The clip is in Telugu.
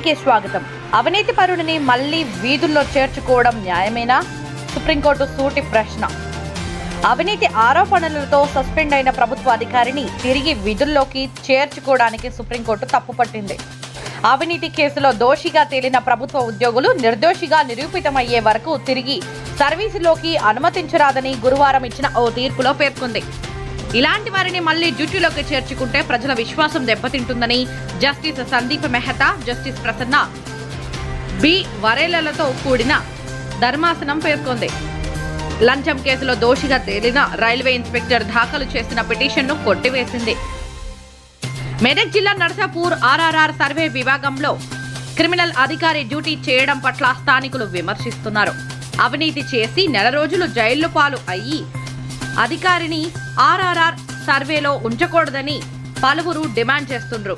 టీవీకి స్వాగతం. అవినీతి పరుడిని మళ్లీ వీధుల్లో చేర్చుకోవడం న్యాయమేనా? సుప్రీంకోర్టు సూటి ప్రశ్న. అవినీతి ఆరోపణలతో సస్పెండ్ అయిన ప్రభుత్వ అధికారిని తిరిగి విధుల్లోకి చేర్చుకోవడానికి సుప్రీంకోర్టు తప్పుపట్టింది. అవినీతి కేసులో దోషిగా తేలిన ప్రభుత్వ ఉద్యోగులు నిర్దోషిగా నిరూపితమయ్యే వరకు తిరిగి సర్వీసులోకి అనుమతించరాదని గురువారం ఇచ్చిన ఓ తీర్పులో పేర్కొంది. ఇలాంటి వారిని మళ్లీ డ్యూటీలోకి చేర్చుకుంటే ప్రజల విశ్వాసం దెబ్బతింటుందని justice Sandeep Mehta, justice Prasanna B వరేలతో కూడిన ధర్మాసనం పేర్కొంది. లంచం కేసులో దోషిగా తేలిన రైల్వే ఇన్స్పెక్టర్ దాఖలు చేసిన పిటిషన్ను కొట్టివేసింది. మెదక్ జిల్లా నర్సాపూర్ ఆర్ఆర్ఆర్ సర్వే విభాగంలో క్రిమినల్ అధికారి డ్యూటీ చేయడం పట్ల స్థానికులు విమర్శిస్తున్నారు. అవినీతి చేసి నెల రోజులు జైలు పాలు అయ్యి అధికారిని ఆర్ఆర్ఆర్ సర్వేలో ఉంచకూడదని పలువురు డిమాండ్ చేస్తున్నారు.